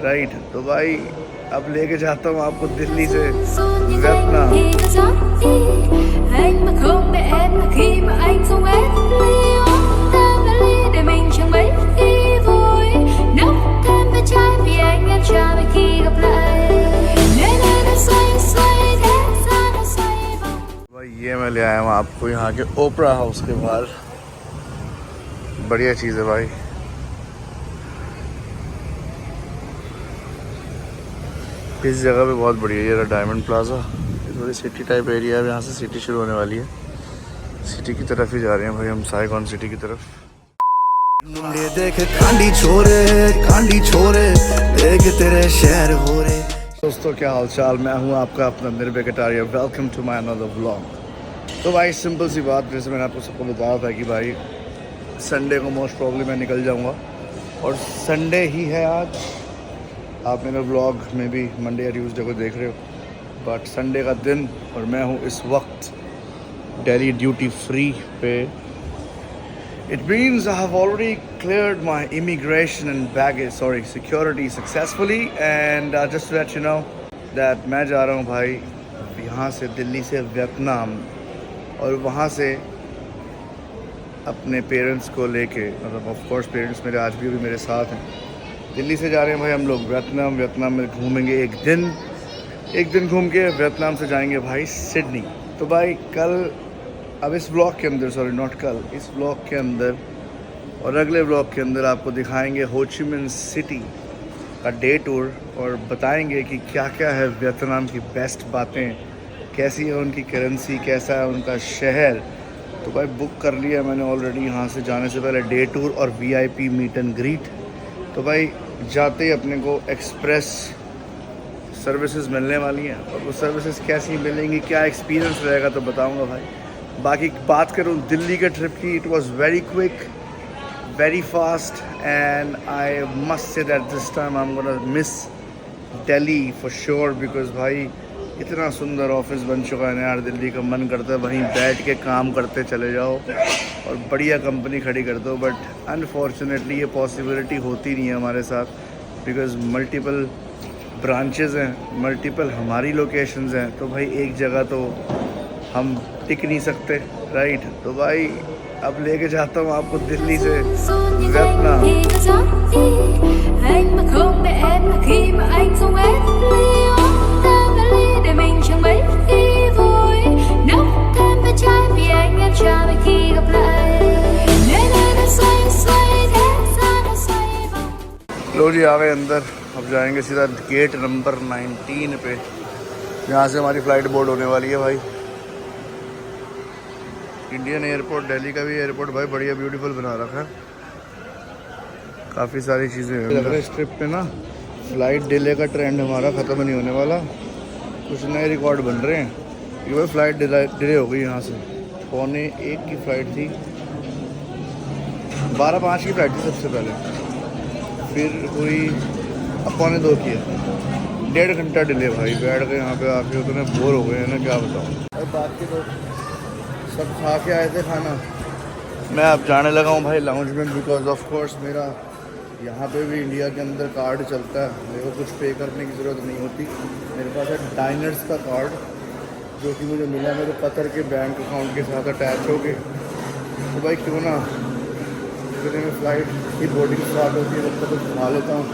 Right. तो भाई अब लेके जाता हूँ आपको दिल्ली से वियतनाम। भाई ये मैं ले आया हूँ आपको यहाँ के ओपरा हाउस के बाहर। बढ़िया चीज़ है भाई। इस जगह पे बहुत बढ़िया है। ये डायमंड प्लाजा, ये थोड़ी सिटी टाइप एरिया है। यहाँ से सिटी शुरू होने वाली है। सिटी की तरफ ही जा रहे हैं भाई हम, साइगॉन सिटी की तरफ। देख कांडी छोरे देख तेरे शहर हो रे। दोस्तों क्या हाल चाल, मैं हूँ आपका अपना Nirbhay Kataria. Welcome to my another vlog. तो भाई सिंपल सी बात, जैसे मैंने आपको सबको बताया था कि भाई संडे को मोस्ट प्रॉब्ली मैं निकल जाऊँगा, और संडे ही है आज। आप मेरे व्लॉग में भी मंडे या ट्यूसडे को देख रहे हो, बट संडे का दिन और मैं हूँ इस वक्त दिल्ली ड्यूटी फ्री पे। It means I have already cleared my immigration and baggage security successfully, and just to let you know that मैं जा रहा हूँ भाई यहाँ से, दिल्ली से वियतनाम, और वहाँ से अपने पेरेंट्स को लेके, मतलब ऑफ कोर्स पेरेंट्स मेरे आज भी मेरे साथ हैं। दिल्ली से जा रहे हैं भाई हम लोग वियतनाम में घूमेंगे एक दिन घूम के वियतनाम से जाएंगे भाई सिडनी। तो भाई कल, अब इस ब्लॉग के अंदर इस ब्लॉग के अंदर और अगले ब्लॉग के अंदर आपको दिखाएंगे हो ची मिन सिटी का डे टूर, और बताएंगे कि क्या क्या है वियतनाम की बेस्ट बातें, कैसी है उनकी करेंसी, कैसा है उनका शहर। तो भाई बुक कर लिया मैंने ऑलरेडी यहाँ से जाने से पहले डे टूर और VIP मीट एंड ग्रीट। तो भाई जाते ही अपने को एक्सप्रेस सर्विसेज मिलने वाली हैं, और वो सर्विसेज कैसी मिलेंगी, क्या एक्सपीरियंस रहेगा तो बताऊंगा भाई। बाकी बात करूँ दिल्ली के ट्रिप की, it was very quick, very fast, and I must say that this time I am gonna miss Delhi for sure, because भाई इतना सुंदर ऑफिस बन चुका है ना यार दिल्ली का। मन करता है वहीं बैठ के काम करते चले जाओ और बढ़िया कंपनी खड़ी कर दो, बट अनफॉर्चुनेटली ये पॉसिबिलिटी होती नहीं है हमारे साथ, बिकॉज़ मल्टीपल ब्रांचेस हैं, मल्टीपल हमारी लोकेशंस हैं। तो भाई एक जगह तो हम टिक नहीं सकते, राइट। तो भाई अब लेके जाता हूँ आपको दिल्ली से वियतनाम। लो जी आ गए अंदर। अब जाएंगे सीधा गेट नंबर 19 पे, यहाँ से हमारी फ़्लाइट बोर्ड होने वाली है भाई। इंडियन एयरपोर्ट, दिल्ली का भी एयरपोर्ट भाई बढ़िया ब्यूटीफुल बना रखा है, काफ़ी सारी चीज़ें हैं। लग रहा है इस ट्रिप पे ना फ़्लाइट डिले का ट्रेंड हमारा ख़त्म नहीं होने वाला, कुछ नए रिकॉर्ड बन रहे हैं। कि भाई फ़्लाइट डिले हो गई यहाँ से, 12:45 की फ़्लाइट थी, 12:05 की फ़्लाइट थी सबसे पहले, फिर हुई अब 12:45 की है। 1.5 घंटा डिले भाई। बैठ गए यहाँ पे आके उतने बोर हो गए हैं ना, क्या बताऊँ। और बाकी तो सब खा के आए थे खाना। मैं अब जाने लगा हूँ भाई लाउंज में, बिकॉज ऑफ कोर्स मेरा यहाँ पे भी इंडिया के अंदर कार्ड चलता है, मेरे को कुछ पे करने की ज़रूरत नहीं होती। मेरे पास है डाइनर्स का कार्ड, जो कि मुझे मिला मेरे कतर के बैंक अकाउंट के साथ अटैच हो गए। तो भाई क्यों ना जितने में फ़्लाइट की बोर्डिंग स्टार्ट होती है तब तक कुछ खा लेता हूँ,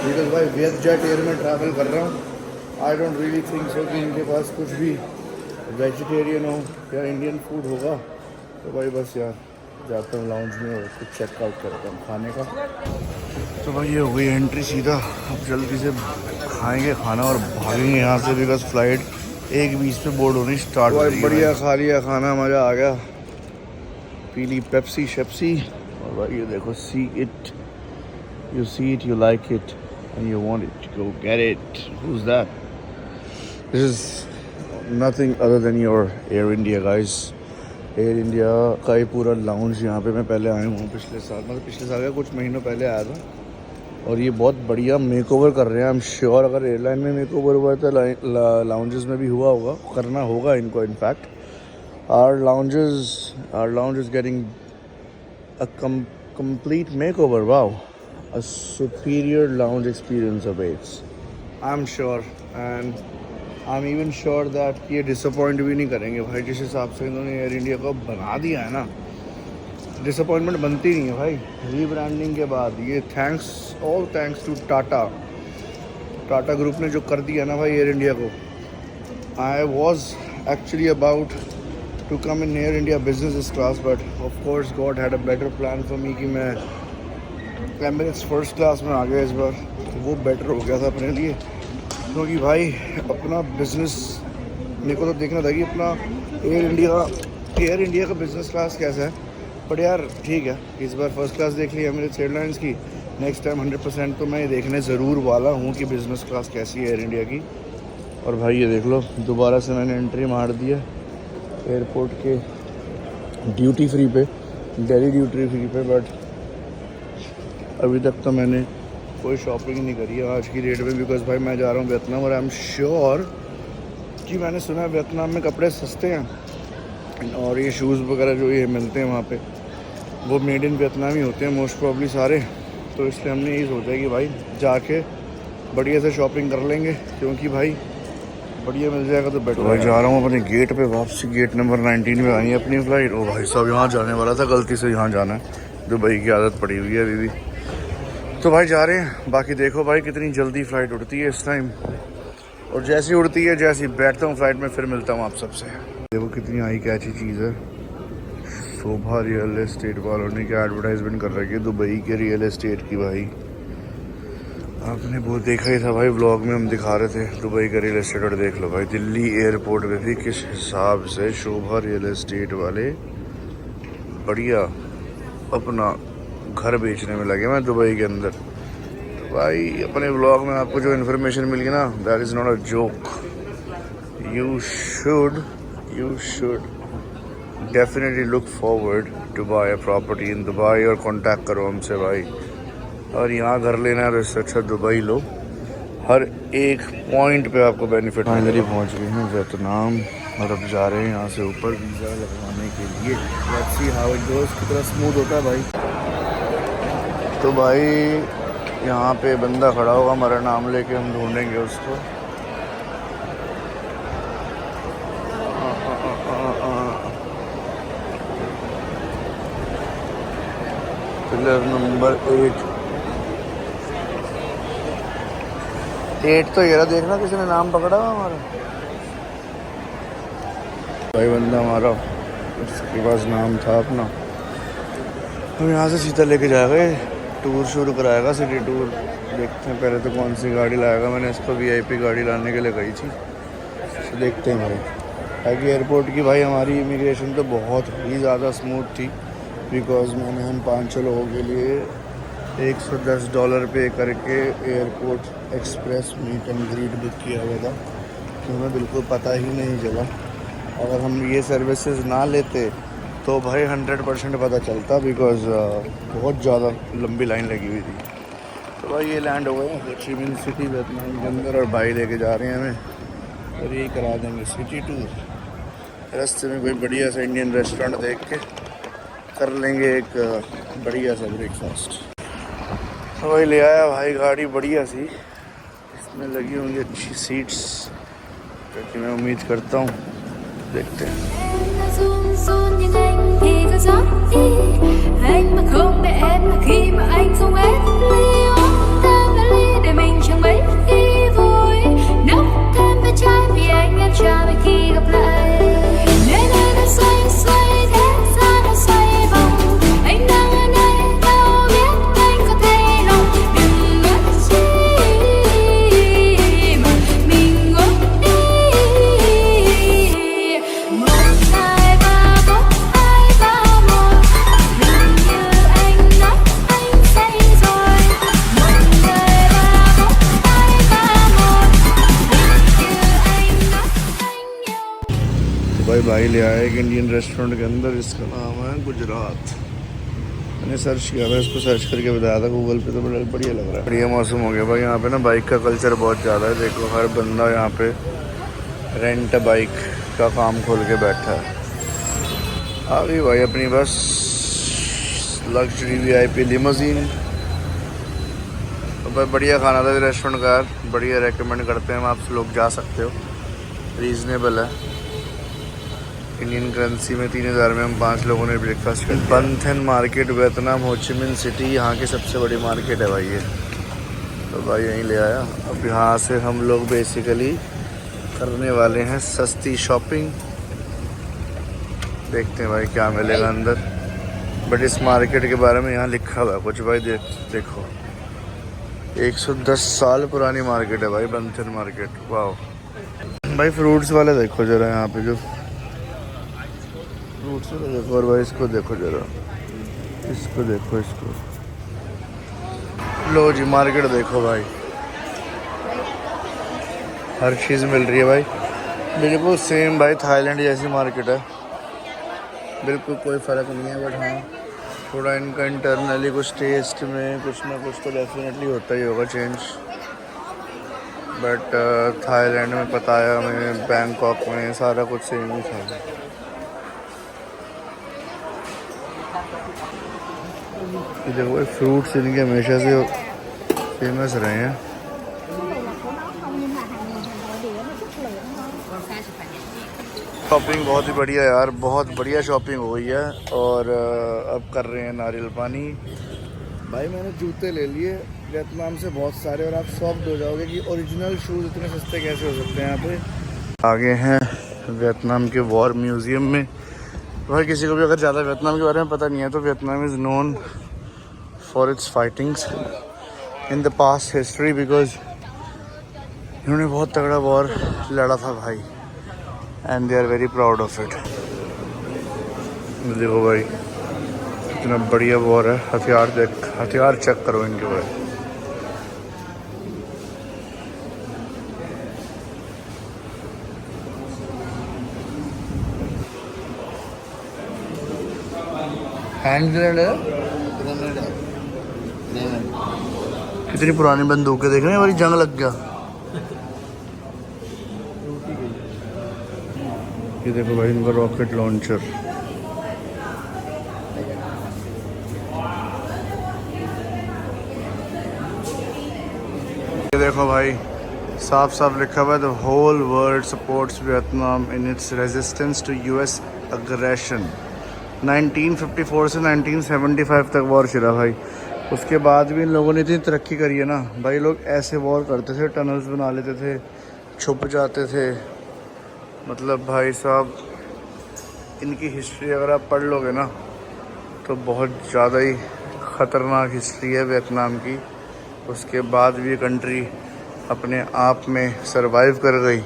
बिकॉज भाई वेस्ट जेट एयर में ट्रैवल कर रहा हूँ। I don't really think so कि इनके पास कुछ भी वेजिटेरियन हो या इंडियन फूड होगा। तो भाई बस यार जाता हूँ लाउंज में और कुछ चेकआउट करता हूँ खाने का। तो भाई ये हो गई एंट्री सीधा। अब जल्दी से खाएंगे खाना और भागेंगे यहाँ से, बिकॉज फ़्लाइट 1:20 पे बोर्ड होनी स्टार्ट हो रही है। बढ़िया खा लिया खाना, मज़ा आ गया, पी ली पेप्सी शेप्सी, और भाई ये देखो see it, you like it and you want it, go get it. Who's that? This is nothing other than your Air India guys. Air India का ही पूरा लाउंज यहाँ पे मैं पहले आया हूँ पिछले साल या कुछ महीनों पहले आया था, और ये बहुत बढ़िया मेकओवर कर रहे हैं। आई एम श्योर अगर एयरलाइन में मेकओवर हुआ है तो लाउंजेस में भी हुआ होगा, करना होगा इनको। In fact our lounge is getting a complete makeover. Wow, a superior lounge experience awaits. I'm sure and I'm even sure that ये disappoint भी नहीं करेंगे भाई. जिस हिसाब से इन्होंने एयर इंडिया को बना दिया है ना, डिसअपॉइंटमेंट बनती नहीं है भाई. रीब्रांडिंग के बाद ये all thanks to Tata group ने जो कर दिया ना भाई एयर इंडिया को. I was actually about to come in Air India business class, but of course God had a better plan for me कि मैं एमिरेट्स फर्स्ट क्लास में आ गया इस बार. तो वो बेटर हो गया था अपने लिए, क्योंकि भाई अपना बिजनेस मेरे को तो देखना था कि अपना एयर इंडिया का बिजनेस क्लास कैसा है. बट यार ठीक है, इस बार फर्स्ट क्लास देख ली एमिरेट्स एयरलाइंस की. नेक्स्ट टाइम 100% तो मैं ये देखने ज़रूर वाला हूँ कि बिज़नेस क्लास कैसी है एयर इंडिया की. और भाई ये देख लो, दोबारा से मैंने एंट्री मार दिया एयरपोर्ट के ड्यूटी फ्री पे, दिल्ली ड्यूटी फ्री पे. बट अभी तक तो मैंने कोई शॉपिंग नहीं करी है आज की डेट में, बिकॉज भाई मैं जा रहा हूँ वियतनाम. और आई एम श्योर कि मैंने सुना है वियतनाम में कपड़े सस्ते हैं और ये शूज़ वगैरह जो ये मिलते हैं वहाँ पे वो मेड इन वियतनाम ही होते हैं मोस्ट प्रॉब्ली सारे. तो इसलिए हमने यही सोचा कि भाई जाके बढ़िया से शॉपिंग कर लेंगे, क्योंकि भाई बढ़िया मिल जाएगा तो बेटर. भाई जा रहा हूँ अपने गेट पे वापसी. गेट नंबर 19 में आई है अपनी फ़्लाइट. ओ भाई साहब, यहाँ जाने वाला था, गलती से यहाँ जाना है. दुबई की आदत पड़ी हुई है अभी भी. तो भाई जा रहे हैं. बाकी देखो भाई कितनी जल्दी फ़्लाइट उड़ती है इस टाइम, और जैसी उड़ती है जैसी बैठता हूँ फ़्लाइट में फिर मिलता हूँ आप सबसे. देखो कितनी आई कैची चीज़ है. शोभा रियल एस्टेट वालों ने क्या एडवर्टाइजमेंट कर रखी है दुबई के रियल एस्टेट की. भाई आपने वो देखा ही था भाई, व्लॉग में हम दिखा रहे थे दुबई का रियल एस्टेट. और देख लो भाई दिल्ली एयरपोर्ट पे भी किस हिसाब से शोभा रियल एस्टेट वाले बढ़िया अपना घर बेचने में लगे मैं दुबई के अंदर. तो भाई अपने व्लॉग में आपको जो इन्फॉर्मेशन मिल गई ना, that is not a joke. You should definitely look forward to buy a property in Dubai, और कांटेक्ट करो हमसे भाई. और यहाँ घर लेना है तो इससे अच्छा दुबई लो. हर एक पॉइंट पे आपको बेनिफिट. फाइनली पहुँच गए हैं वियतनाम और अब जा रहे हैं यहाँ से ऊपर वीज़ा लगवाने के लिए. Let's see how it goes. कितना स्मूथ होता है भाई. तो भाई यहाँ पे बंदा खड़ा होगा हमारा नाम लेके, हम ढूंढेंगे उसको. पिलर नंबर 8 तो ये रहा. देखना किसी ने नाम पकड़ा हुआ हमारा. भाई बंदा हमारा, उसके पास नाम था अपना. हम यहाँ से सीधा लेके जाएगा, टूर शुरू कराएगा, सिटी टूर. देखते हैं पहले तो कौन सी गाड़ी लाएगा. मैंने इसको VIP गाड़ी लाने के लिए कही थी, तो देखते हैं भाई. ताकि एयरपोर्ट की भाई हमारी इमिग्रेशन तो बहुत ही ज़्यादा स्मूथ थी, बिकॉज मैंने हम 5-6 लोगों के लिए $110 पे करके airport express meet and greet book किया हुआ था. तो हमें बिल्कुल पता ही नहीं चला. अगर हम ये सर्विसेज ना लेते तो भाई 100% पता चलता, बिकॉज बहुत ज़्यादा लंबी लाइन लगी हुई थी. तो भाई ये लैंड हो गए हैं हो ची मिन सिटी वियतनाम के अंदर, और भाई लेके जा रहे हैं हमें, और यही करा देंगे सिटी टूर. रास्ते में कोई बढ़िया सा इंडियन रेस्टोरेंट देख के कर लेंगे एक बढ़िया सा ब्रेकफास्ट. तो भाई ले आया भाई गाड़ी बढ़िया सी. इसमें लगी होंगी अच्छी सीट्स, क्योंकि मैं उम्मीद करता हूँ. देखते हैं. भाई ले आया एक इंडियन रेस्टोरेंट के अंदर, इसका नाम है गुजरात. मैंने सर्च किया था, इसको सर्च करके बताया था गूगल पे, तो बड़ा बढ़िया लग रहा है. बढ़िया मौसम हो गया भाई. यहाँ पे ना बाइक का कल्चर बहुत ज़्यादा है. देखो हर बंदा यहाँ पे रेंट बाइक का काम खोल के बैठा है. आ गई भाई अपनी बस लग्जरी VIP लिमोजीन. बहुत बढ़िया खाना था रेस्टोरेंट का यार, बढ़िया रेकमेंड करते हैं हम, आप लोग जा सकते हो, रीज़नेबल है। इंडियन करेंसी में 3000 में हम 5 लोगों ने ब्रेकफास्ट किया। बंथेन मार्केट वियतनाम हो ची मिन सिटी यहाँ की सबसे बड़ी मार्केट है भाई ये, तो भाई यहीं ले आया। अब यहाँ से हम लोग बेसिकली करने वाले हैं सस्ती शॉपिंग, देखते हैं भाई क्या मिलेगा अंदर। बट इस मार्केट के बारे में यहाँ लिखा हुआ है कुछ भाई, देखो 110 साल पुरानी मार्केट है भाई बंथेन मार्केट। वाह भाई फ्रूट्स वाले देखो जरा, यहाँ पे जो फ्रूट्स वाले देखो, और भाई इसको देखो जरा, इसको देखो, इसको लो जी मार्केट देखो भाई, हर चीज़ मिल रही है भाई, बिल्कुल सेम भाई थाईलैंड जैसी मार्केट है, बिल्कुल कोई फ़र्क नहीं है। बट हाँ थोड़ा इनका इंटरनली कुछ टेस्ट में कुछ ना कुछ तो डेफिनेटली होता ही होगा चेंज। बट थाईलैंड में पताया में, बैंकॉक में सारा कुछ सेम ही था। देखो फ्रूट्स इनके हमेशा से फेमस रहे हैं। शॉपिंग बहुत ही बढ़िया यार, बहुत बढ़िया शॉपिंग हो गई है। और अब कर रहे हैं नारियल पानी। भाई मैंने जूते ले लिए वियतनाम से बहुत सारे, और आप शॉक्ड हो जाओगे कि ओरिजिनल शूज़ इतने सस्ते कैसे हो सकते हैं। यहाँ पे आगे हैं वियतनाम के वॉर म्यूज़ियम में। भाई किसी को भी अगर ज़्यादा वियतनाम के बारे में पता नहीं है तो Vietnam is known for its fightings in the past history, because इन्होंने बहुत तगड़ा वॉर लड़ा था भाई, and they are very proud of it. देखो भाई कितना बढ़िया वॉर है, हथियार चेक करो इनके भाई। हैंड ग्रेनेड है, कितनी पुरानी बंदूकें देख रहे हैं, हमारी जंग लग गया। ये देखो भाई इनका रॉकेट लॉन्चर, ये देखो भाई साफ साफ लिखा हुआ है the whole world supports Vietnam in its resistance to US aggression. 1954 से 1975 तक वॉर चला भाई। उसके बाद भी इन लोगों ने इतनी तरक्की करी है ना भाई, लोग ऐसे वॉर करते थे, टनल्स बना लेते थे, छुप जाते थे। मतलब भाई साहब इनकी हिस्ट्री अगर आप पढ़ लोगे ना तो बहुत ज़्यादा ही ख़तरनाक हिस्ट्री है वियतनाम की। उसके बाद भी ये कंट्री अपने आप में सरवाइव कर गई,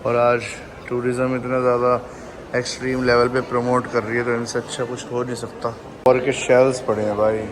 और आज टूरिज़्म इतना ज़्यादा एक्सट्रीम लेवल पे प्रमोट कर रही है, तो इनसे अच्छा कुछ हो नहीं सकता। और के शेल्स पड़े हैं भाई।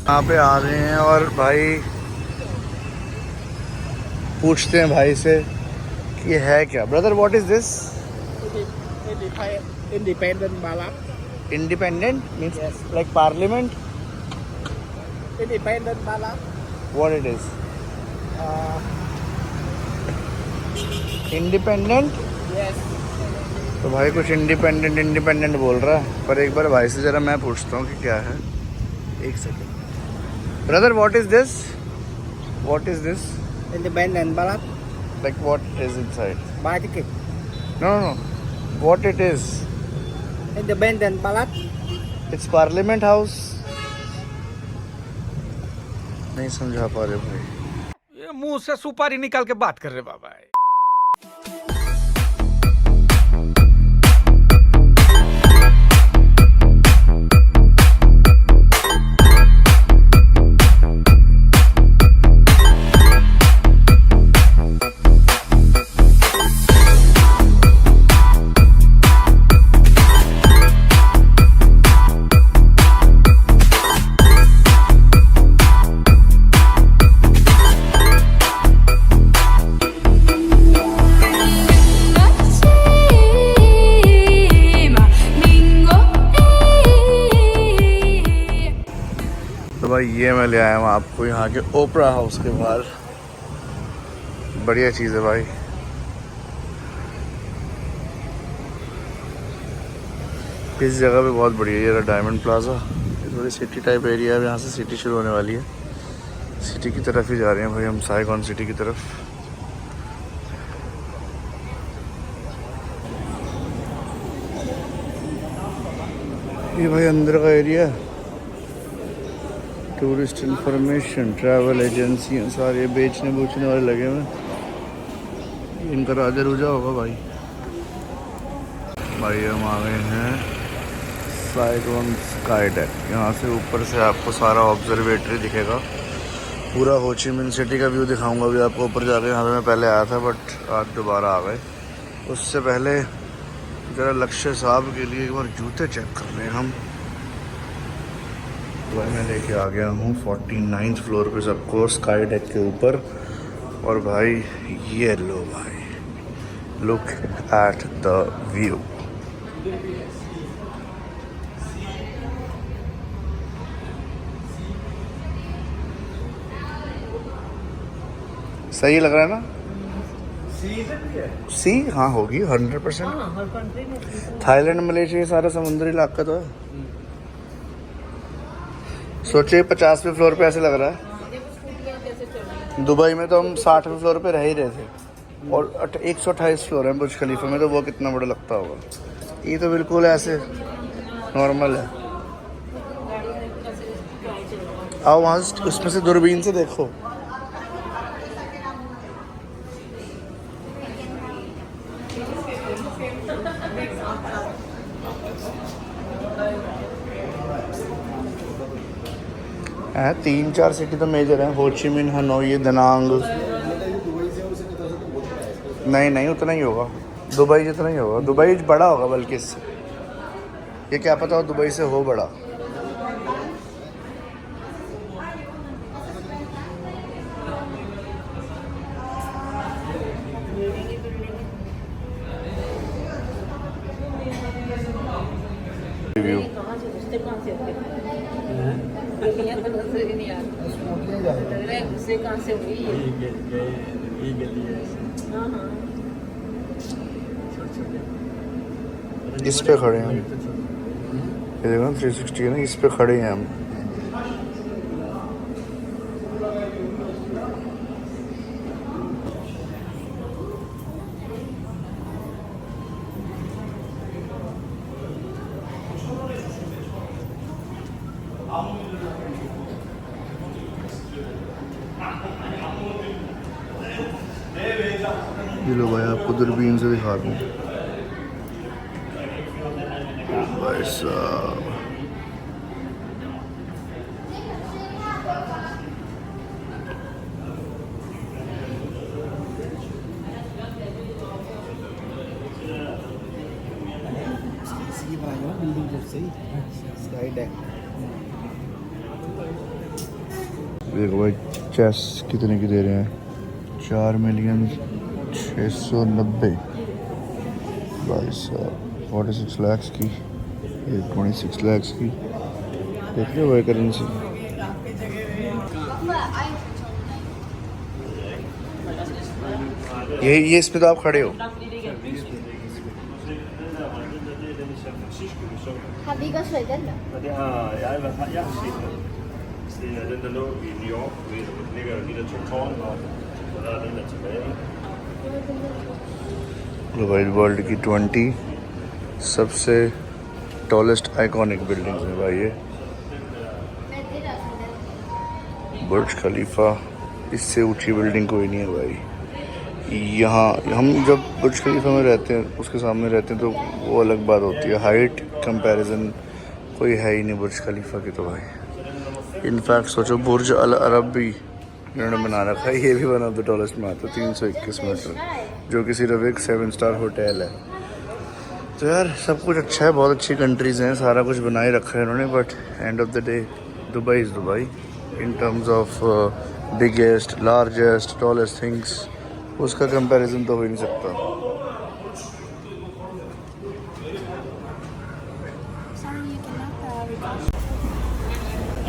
यहाँ पे आ रहे हैं और भाई पूछते हैं भाई से कि है क्या। Brother what is this? Independent Balak. Independent means Yes. like parliament? Independent Balak. What it is? Independent. Yes. तो भाई कुछ इंडिपेंडेंट बोल रहा है, पर एक बार भाई से ज़रा मैं पूछता हूँ कि क्या है। एक second brother, what is this? What is this? Independent ballot. Like what is inside? Buy ticket. No no, what it is? Independent ballot. It's parliament house. नहीं समझा पा रहे भाई। ये मुंह से सुपारी निकाल के बात कर रहे बाबा। तो भाई ये मैं ले आया हूँ आपको यहाँ के ओपरा हाउस के बाहर। बढ़िया चीज़ है भाई। इस जगह पे बहुत बढ़िया है। ये डायमंड प्लाजा, ये थोड़ी सिटी टाइप एरिया है। यहाँ से सिटी शुरू होने वाली है। सिटी की तरफ ही जा रहे हैं भाई हम, साइगॉन सिटी की तरफ। ये भाई अंदर का एरिया है। टूरिस्ट इंफॉर्मेशन, ट्रैवल एजेंसियाँ सारे बेचने बूचने वाले लगे हुए। इनका राजा रूजा होगा भाई। भाई हम आ गए हैं साइगॉन स्काई डेक। यहाँ से ऊपर से आपको सारा ऑब्जर्वेटरी दिखेगा। पूरा हो ची मिन सिटी का व्यू दिखाऊंगा अभी आपको ऊपर जाके। यहाँ पे मैं पहले आया था बट आज दोबारा आ गए। उससे पहले ज़रा लक्ष्य साहब के लिए एक बार जूते चेक कर लें हम। भाई मैं लेके आ गया हूँ 49th फ्लोर पे सबको, स्काई डेक के ऊपर। और भाई ये लो भाई, लुक एट द व्यू। सही लग रहा है ना? सी हाँ होगी 100%। थाईलैंड मलेशिया सारा समुद्री इलाका तो है। सोचिए 50वें फ्लोर पे ऐसे लग रहा है। दुबई में तो हम 60वें फ्लोर पे रह ही रहे थे। और 128 फ्लोर है बुर्ज खलीफा में, तो वो कितना बड़ा लगता होगा। ये तो बिल्कुल ऐसे नॉर्मल है। आओ वहाँ उसमें से दूरबीन से देखो। है 3-4 सिटी तो मेजर हैं, हो ची मिन, हनोई, दनांग। नहीं उतना ही होगा, दुबई जितना ही होगा। दुबई बड़ा होगा बल्कि इससे। ये क्या पता हो दुबई से हो बड़ा। रिव्यू इस पे खड़े हैं, ये देखो 360 है ना, इस पे खड़े हैं हम। ये लो भाई आपको दूरबीन से दिखा दूँ भाई साहब। देखो भाई चेस कितने की दे रहे हैं, 4,690,000 भाई साहब। 46 लाख की, ये 26 लाख की। देख रहे हो करेंसी। ये इसमें तो आप खड़े हो. Har vi ikke også været i den der? Og det har jeg i hvert fald. Jeg har set den. Det er den, der lå i New York. Du ved, der ligger jo de der 2 tårne og så der er den der tilbage. Global world की 20 सबसे tallest iconic buildings हैं भाई ये. बुर्ज खलीफा इससे ऊंची building कोई नहीं है भाई. यहाँ हम जब बुर्ज खलीफा में रहते हैं, उसके सामने रहते हैं, तो वो अलग बात होती है. हाइट कंपैरिजन कोई है ही नहीं बुर्ज खलीफा की तो भाई. इनफैक्ट सोचो बुर्ज अल अरब भी इन्होंने बना रखा है, ये भी वन ऑफ द टॉलेस्ट में आता है. 321 मीटर, जो कि सिर्फ एक 7 स्टार होटल है. तो यार सब कुछ अच्छा है, बहुत अच्छी कंट्रीज़ हैं, सारा कुछ बना ही रखा है इन्होंने. But end of the day Dubai is Dubai in terms of biggest, largest, tallest things. उसका कंपैरिजन तो हो ही नहीं सकता.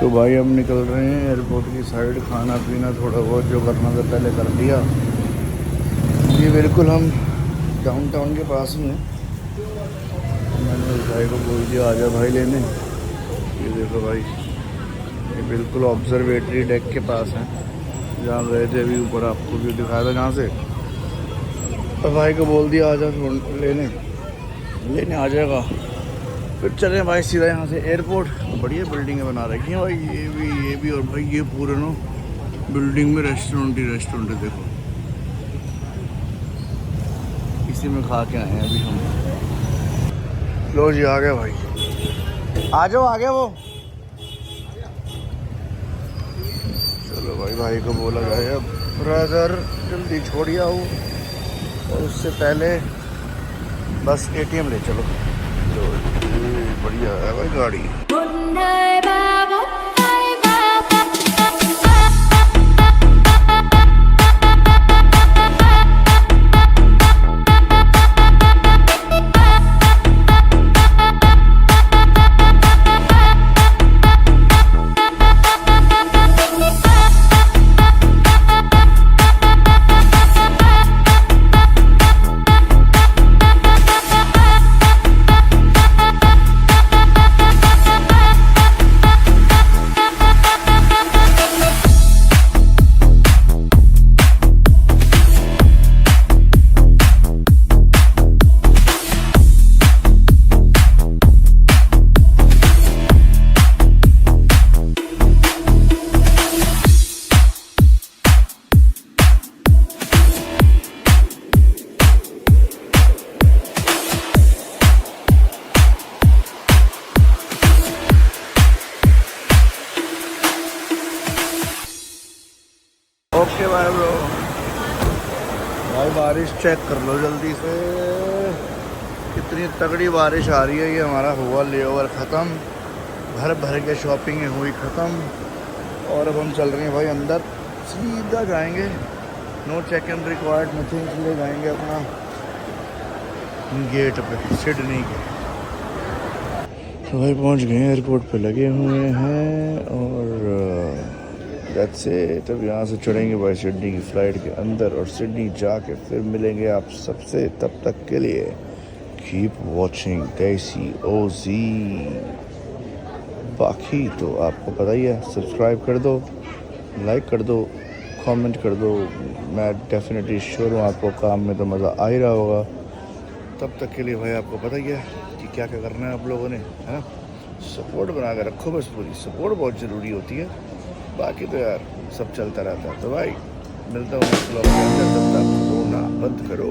तो भाई हम निकल रहे हैं एयरपोर्ट की साइड. खाना पीना थोड़ा बहुत जो करना था पहले कर लिया. ये बिल्कुल हम डाउनटाउन के पास में हैं. मैंने उस भाई को बोल दिया आजा भाई लेने. ये देखो भाई, ये बिल्कुल ऑब्जर्वेटरी डेक के पास है जहाँ गए थे अभी ऊपर, आपको भी दिखाया था जहाँ से. तो भाई को बोल दिया आजा लेने आ जाएगा. फिर चले भाई सीधा यहाँ से एयरपोर्ट. बढ़िया बिल्डिंगें बना रखी हैं भाई, ये भी और भाई ये पूरे ना बिल्डिंग में रेस्टोरेंट है. देखो इसी में खा के आए हैं अभी हम. लो जी आ गए भाई, आ जाओ आ गया वो. चलो भाई को बोला जाए अब ब्रदर जल्दी छोड़िए आओ, और उससे पहले बस ATM ले चलो. तो बढ़िया है भाई गाड़ी. ओके भाई ब्रो. भाई बारिश चेक कर लो जल्दी से, कितनी तगड़ी बारिश आ रही है. ये हमारा हुआ लेओवर ख़त्म, भर भर के शॉपिंग हुई ख़त्म, और अब हम चल रहे हैं भाई अंदर. सीधा जाएंगे, no check in required nothing, ले जाएंगे अपना गेट पे सिडनी के. तो भाई पहुंच गए एयरपोर्ट पे लगे हुए हैं, और दैट्स इट. तब यहाँ से चढ़ेंगे भाई सिडनी की फ़्लाइट के अंदर, और सिडनी जाके फिर मिलेंगे आप सबसे. तब तक के लिए कीप वॉचिंग देसी ओजी. बाकी तो आपको पता ही है, सब्सक्राइब कर दो, लाइक कर दो, कमेंट कर दो. मैं डेफिनेटली श्योर हूँ आपको काम में तो मज़ा आ ही रहा होगा. तब तक के लिए भाई आपको पता ही है कि क्या क्या करना है आप लोगों ने, है ना. सपोर्ट बना कर रखो बस, पूरी सपोर्ट बहुत ज़रूरी होती है. बाकी तो यार सब चलता रहता है. तो भाई मिलता हूँ नेक्स्ट व्लॉग के अंदर, तब तक रोना बंद करो.